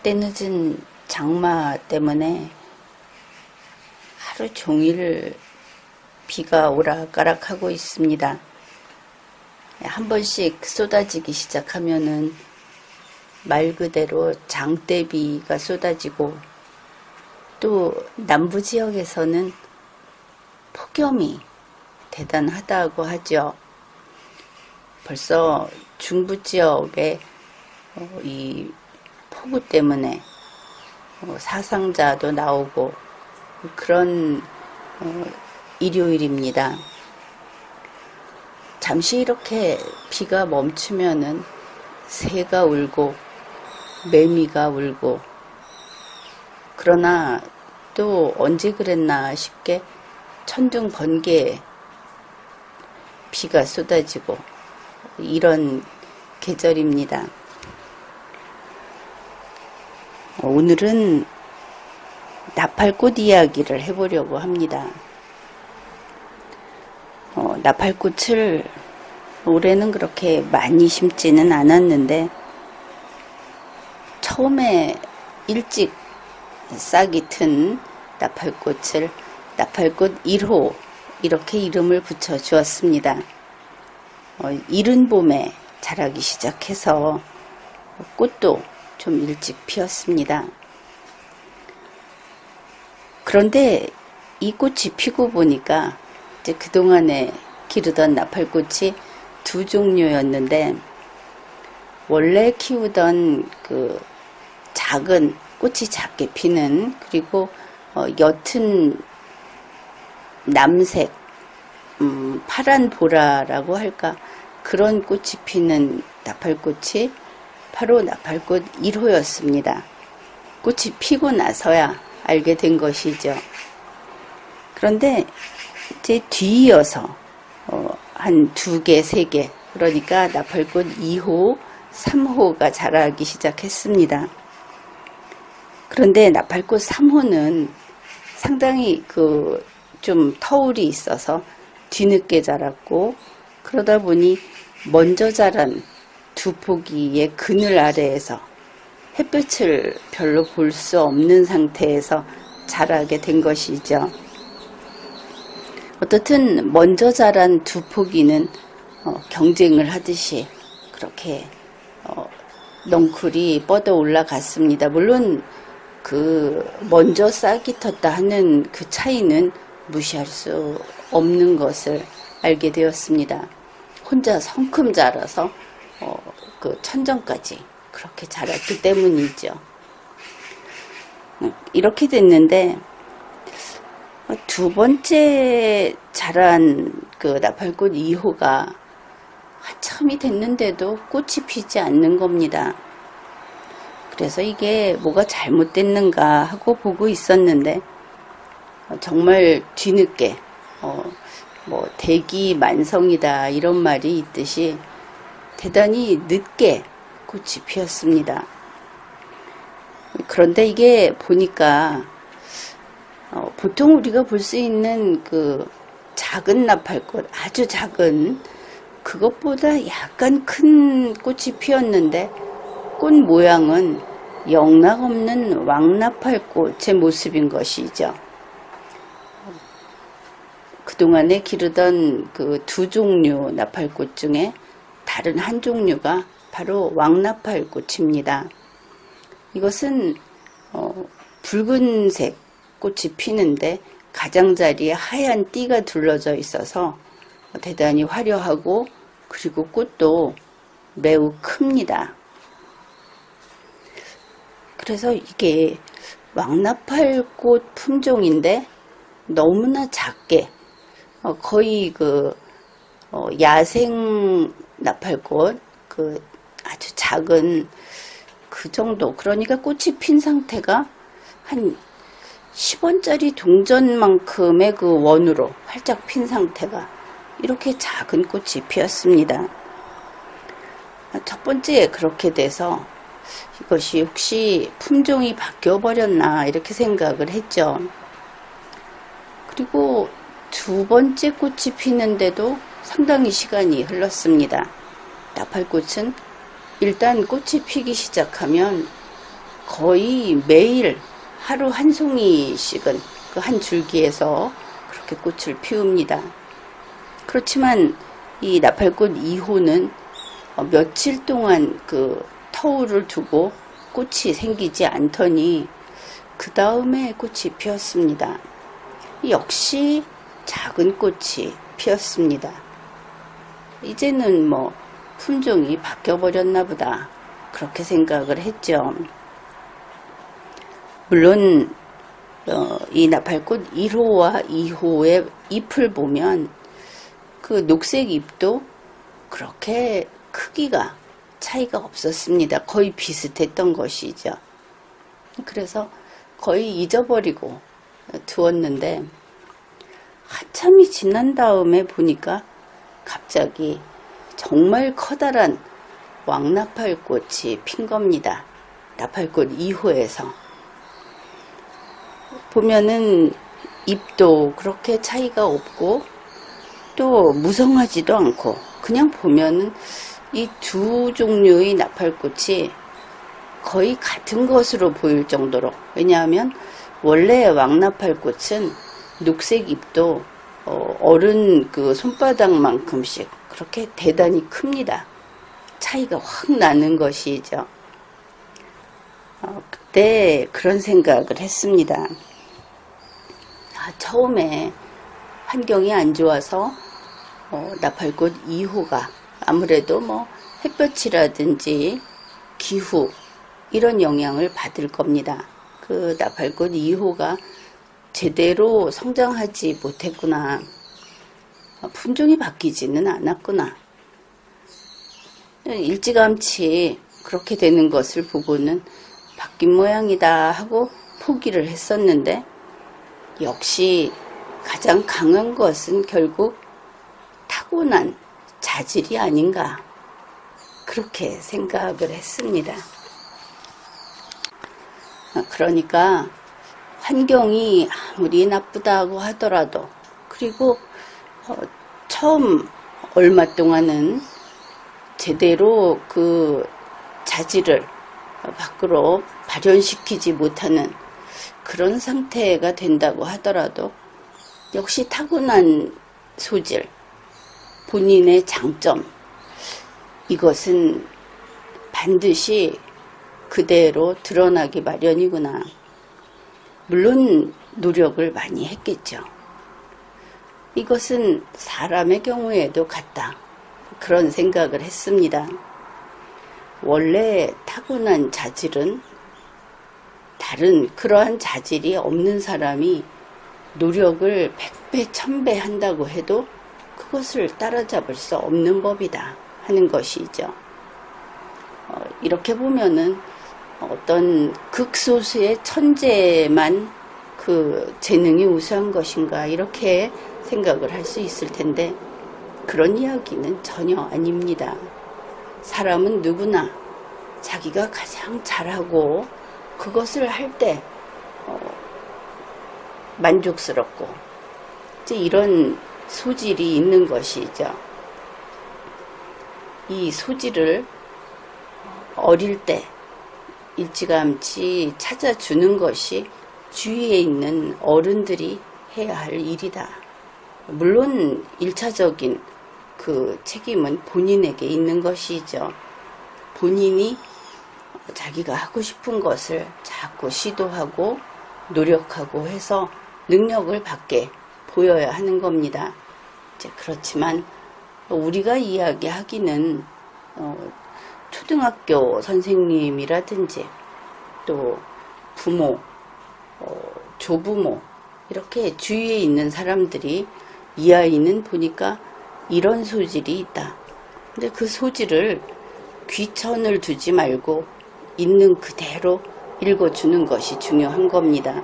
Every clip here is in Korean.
때늦은 장마 때문에 하루 종일 비가 오락가락하고 있습니다. 한 번씩 쏟아지기 시작하면은 말 그대로 장대비가 쏟아지고, 또 남부 지역에서는 폭염이 대단하다고 하죠. 벌써 중부 지역에 이 폭우 때문에 사상자도 나오고 그런 일요일입니다. 잠시 이렇게 비가 멈추면은 새가 울고 매미가 울고, 그러나 또 언제 그랬나 싶게 천둥 번개에 비가 쏟아지고 이런 계절입니다. 오늘은 나팔꽃 이야기를 해보려고 합니다. 나팔꽃을 올해는 그렇게 많이 심지는 않았는데, 처음에 일찍 싹이 튼 나팔꽃을 나팔꽃 1호 이렇게 이름을 붙여 주었습니다. 이른 봄에 자라기 시작해서 꽃도 좀 일찍 피었습니다. 그런데 이 꽃이 피고 보니까 이제 그동안에 기르던 나팔꽃이 두 종류였는데, 원래 키우던 그 작은 꽃이 작게 피는, 그리고 옅은 남색 파란 보라라고 할까, 그런 꽃이 피는 나팔꽃이 바로 나팔꽃 1호였습니다. 꽃이 피고 나서야 알게 된 것이죠. 그런데 이제 뒤이어서 한 2개, 3개, 그러니까 나팔꽃 2호, 3호가 자라기 시작했습니다. 그런데 나팔꽃 3호는 상당히 좀 터울이 있어서 뒤늦게 자랐고, 그러다 보니 먼저 자란 두 포기의 그늘 아래에서 햇볕을 별로 볼 수 없는 상태에서 자라게 된 것이죠. 어떻든 먼저 자란 두 포기는 경쟁을 하듯이 그렇게 넝쿨이 뻗어 올라갔습니다. 물론 먼저 싹이 텄다 하는 그 차이는 무시할 수 없는 것을 알게 되었습니다. 혼자 성큼 자라서 그 천정까지 그렇게 자랐기 때문이죠. 이렇게 됐는데, 두 번째 자란 그 나팔꽃 2호가 한참이 됐는데도 꽃이 피지 않는 겁니다. 그래서 이게 뭐가 잘못됐는가 하고 보고 있었는데, 정말 뒤늦게 대기만성이다 이런 말이 있듯이 대단히 늦게 꽃이 피었습니다. 그런데 이게 보니까 보통 우리가 볼 수 있는 그 작은 나팔꽃, 아주 작은 그것보다 약간 큰 꽃이 피었는데, 꽃 모양은 영락없는 왕나팔꽃의 모습인 것이죠. 그동안에 기르던 그 두 종류 나팔꽃 중에 다른 한 종류가 바로 왕나팔꽃입니다. 이것은 붉은색 꽃이 피는데 가장자리에 하얀 띠가 둘러져 있어서 대단히 화려하고, 그리고 꽃도 매우 큽니다. 그래서 이게 왕나팔꽃 품종인데 너무나 작게 거의 야생 나팔꽃 아주 작은 그 정도, 그러니까 꽃이 핀 상태가 한 10원짜리 동전만큼의 그 원으로 활짝 핀 상태가 이렇게 작은 꽃이 피었습니다. 첫 번째 그렇게 돼서 이것이 혹시 품종이 바뀌어 버렸나 이렇게 생각을 했죠. 그리고 두 번째 꽃이 피는데도 상당히 시간이 흘렀습니다. 나팔꽃은 일단 꽃이 피기 시작하면 거의 매일 하루 한 송이씩은 그 한 줄기에서 그렇게 꽃을 피웁니다. 그렇지만 이 나팔꽃 2호는 며칠 동안 그 터울을 두고 꽃이 생기지 않더니 그 다음에 꽃이 피었습니다. 역시 작은 꽃이 피었습니다. 이제는 뭐 품종이 바뀌어 버렸나 보다 그렇게 생각을 했죠. 물론 이 나팔꽃 1호와 2호의 잎을 보면 그 녹색 잎도 그렇게 크기가 차이가 없었습니다. 거의 비슷했던 것이죠. 그래서 거의 잊어버리고 두었는데 한참이 지난 다음에 보니까 갑자기 정말 커다란 왕나팔꽃이 핀 겁니다. 나팔꽃 2호에서 보면은 잎도 그렇게 차이가 없고 또 무성하지도 않고 그냥 보면은 이 두 종류의 나팔꽃이 거의 같은 것으로 보일 정도로, 왜냐하면 원래 왕나팔꽃은 녹색 잎도 어른 그 손바닥만큼씩 그렇게 대단히 큽니다. 차이가 확 나는 것이죠. 그때 그런 생각을 했습니다. 처음에 환경이 안 좋아서 나팔꽃 2호가 아무래도 뭐 햇볕이라든지 기후 이런 영향을 받을 겁니다. 그 나팔꽃 2호가 제대로 성장하지 못했구나. 품종이 바뀌지는 않았구나. 일찌감치 그렇게 되는 것을 보고는 바뀐 모양이다 하고 포기를 했었는데, 역시 가장 강한 것은 결국 타고난 자질이 아닌가 그렇게 생각을 했습니다. 그러니까 환경이 아무리 나쁘다고 하더라도, 그리고 처음 얼마 동안은 제대로 그 자질을 밖으로 발현시키지 못하는 그런 상태가 된다고 하더라도 역시 타고난 소질, 본인의 장점, 이것은 반드시 그대로 드러나기 마련이구나. 물론 노력을 많이 했겠죠. 이것은 사람의 경우에도 같다. 그런 생각을 했습니다. 원래 타고난 자질은 다른 그러한 자질이 없는 사람이 노력을 100배, 1000배 한다고 해도 그것을 따라잡을 수 없는 법이다 하는 것이죠. 이렇게 보면은 어떤 극소수의 천재만 그 재능이 우수한 것인가 이렇게 생각을 할 수 있을 텐데, 그런 이야기는 전혀 아닙니다. 사람은 누구나 자기가 가장 잘하고 그것을 할 때 만족스럽고 이제 이런 소질이 있는 것이죠. 이 소질을 어릴 때 일찌감치 찾아주는 것이 주위에 있는 어른들이 해야 할 일이다. 물론 1차적인 그 책임은 본인에게 있는 것이죠. 본인이 자기가 하고 싶은 것을 자꾸 시도하고 노력하고 해서 능력을 밖에 보여야 하는 겁니다. 이제 그렇지만 우리가 이야기하기는 초등학교 선생님이라든지 또 부모, 조부모 이렇게 주위에 있는 사람들이 이 아이는 보니까 이런 소질이 있다. 근데 그 소질을 귀천을 두지 말고 있는 그대로 읽어주는 것이 중요한 겁니다.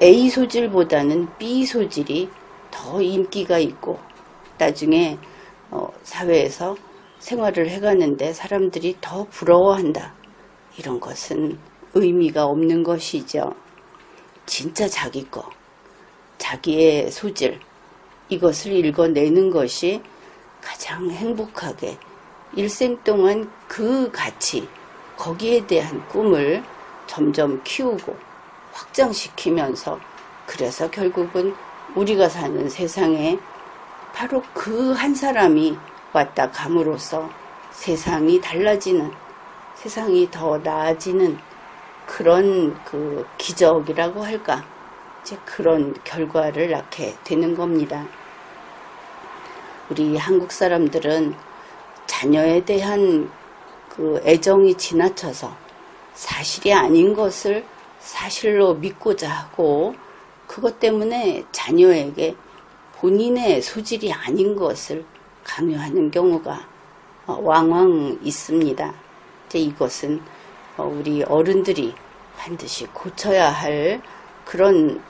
A 소질보다는 B 소질이 더 인기가 있고 나중에 사회에서 생활을 해가는데 사람들이 더 부러워한다. 이런 것은 의미가 없는 것이죠. 진짜 자기 거, 자기의 소질, 이것을 읽어내는 것이 가장 행복하게 일생 동안 그 가치, 거기에 대한 꿈을 점점 키우고 확장시키면서 그래서 결국은 우리가 사는 세상에 바로 그 한 사람이 왔다 감으로써 세상이 달라지는, 세상이 더 나아지는 그런 그 기적이라고 할까, 이제 그런 결과를 낳게 되는 겁니다. 우리 한국 사람들은 자녀에 대한 그 애정이 지나쳐서 사실이 아닌 것을 사실로 믿고자 하고 그것 때문에 자녀에게 본인의 소질이 아닌 것을 강요하는 경우가 왕왕 있습니다. 이제 이것은 우리 어른들이 반드시 고쳐야 할 그런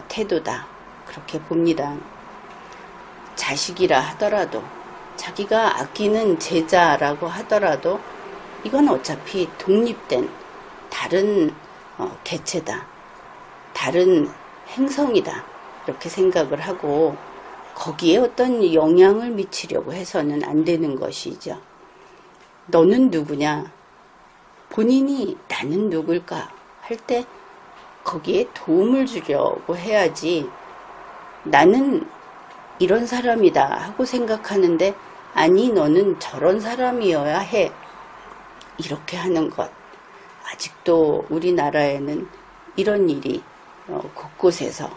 태도다, 그렇게 봅니다. 자식이라 하더라도, 자기가 아끼는 제자라고 하더라도 이건 어차피 독립된 다른 개체다, 다른 행성이다, 이렇게 생각을 하고 거기에 어떤 영향을 미치려고 해서는 안 되는 것이죠. 너는 누구냐? 본인이 나는 누굴까 할 때 거기에 도움을 주려고 해야지, 나는 이런 사람이다 하고 생각하는데 아니 너는 저런 사람이어야 해, 이렇게 하는 것, 아직도 우리나라에는 이런 일이 곳곳에서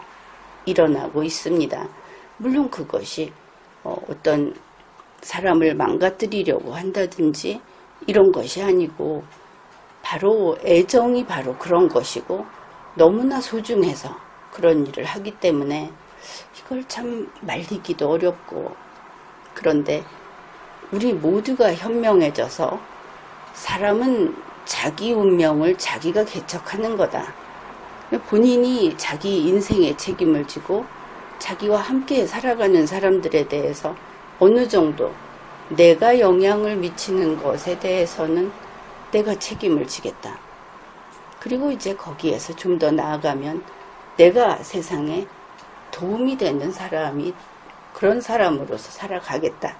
일어나고 있습니다. 물론 그것이 어떤 사람을 망가뜨리려고 한다든지 이런 것이 아니고 바로 애정이 바로 그런 것이고 너무나 소중해서 그런 일을 하기 때문에 이걸 참 말리기도 어렵고, 그런데 우리 모두가 현명해져서 사람은 자기 운명을 자기가 개척하는 거다. 본인이 자기 인생의 책임을 지고 자기와 함께 살아가는 사람들에 대해서 어느 정도 내가 영향을 미치는 것에 대해서는 내가 책임을 지겠다. 그리고 이제 거기에서 좀 더 나아가면 내가 세상에 도움이 되는 사람이, 그런 사람으로서 살아가겠다,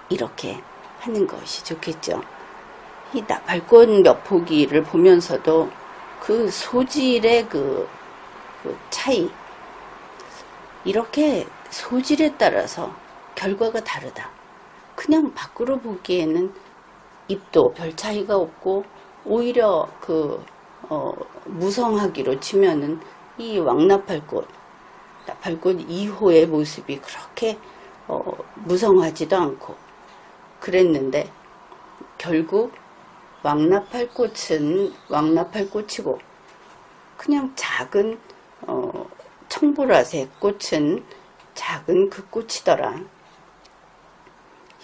이렇게 하는 것이 좋겠죠. 이 나팔꽃 몇 포기를 보면서도 그 소질의 그 차이, 이렇게 소질에 따라서 결과가 다르다. 그냥 밖으로 보기에는 잎도 별 차이가 없고 오히려 무성하기로 치면은 이 왕나팔꽃, 나팔꽃 2호의 모습이 그렇게 무성하지도 않고 그랬는데 결국 왕나팔꽃은 왕나팔꽃이고 그냥 작은 청보라색 꽃은 작은 그 꽃이더라.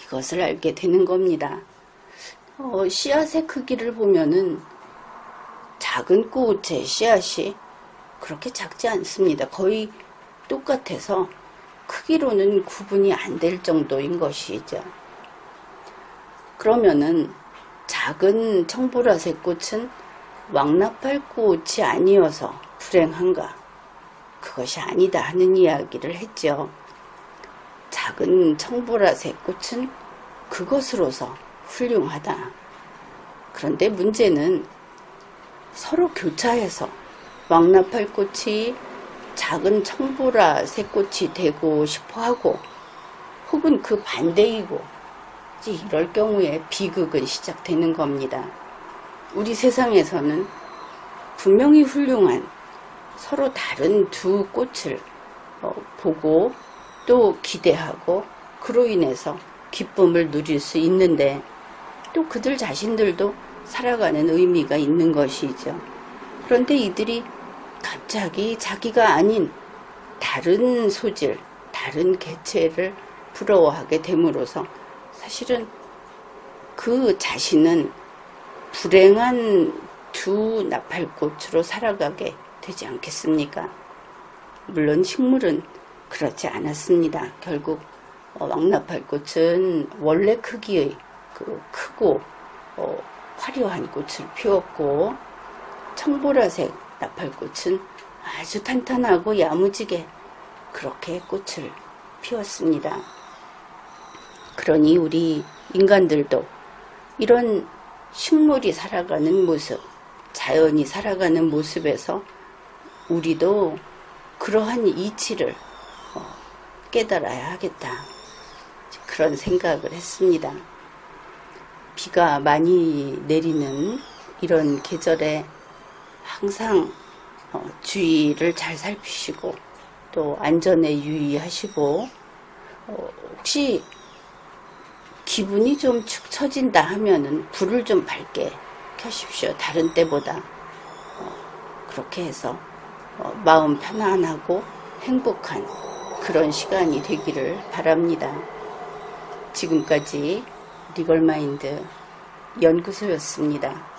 이것을 알게 되는 겁니다. 씨앗의 크기를 보면은 작은 꽃의 씨앗이 그렇게 작지 않습니다. 거의 똑같아서 크기로는 구분이 안 될 정도인 것이죠. 그러면은 작은 청보라색 꽃은 왕나팔꽃이 아니어서 불행한가? 그것이 아니다 하는 이야기를 했죠. 작은 청보라색 꽃은 그것으로서 훌륭하다. 그런데 문제는 서로 교차해서 왕나팔꽃이 작은 청보라색 꽃이 되고 싶어 하고 혹은 그 반대이고 이럴 경우에 비극은 시작되는 겁니다. 우리 세상에서는 분명히 훌륭한 서로 다른 두 꽃을 보고 또 기대하고 그로 인해서 기쁨을 누릴 수 있는데 또 그들 자신들도 살아가는 의미가 있는 것이죠. 그런데 이들이 갑자기 자기가 아닌 다른 소질, 다른 개체를 부러워하게 됨으로써 사실은 그 자신은 불행한 두 나팔꽃으로 살아가게 되지 않겠습니까? 물론 식물은 그렇지 않았습니다. 결국 왕나팔꽃은 원래 크기의 그 크고 화려한 꽃을 피웠고, 청보라색 나팔꽃은 아주 탄탄하고 야무지게 그렇게 꽃을 피웠습니다. 그러니 우리 인간들도 이런 식물이 살아가는 모습, 자연이 살아가는 모습에서 우리도 그러한 이치를 깨달아야 하겠다, 그런 생각을 했습니다. 비가 많이 내리는 이런 계절에 항상 주위를 잘 살피시고 또 안전에 유의하시고, 혹시 기분이 좀 축 처진다 하면은 불을 좀 밝게 켜십시오. 다른 때보다. 그렇게 해서 마음 편안하고 행복한 그런 시간이 되기를 바랍니다. 지금까지 리걸마인드 연구소였습니다.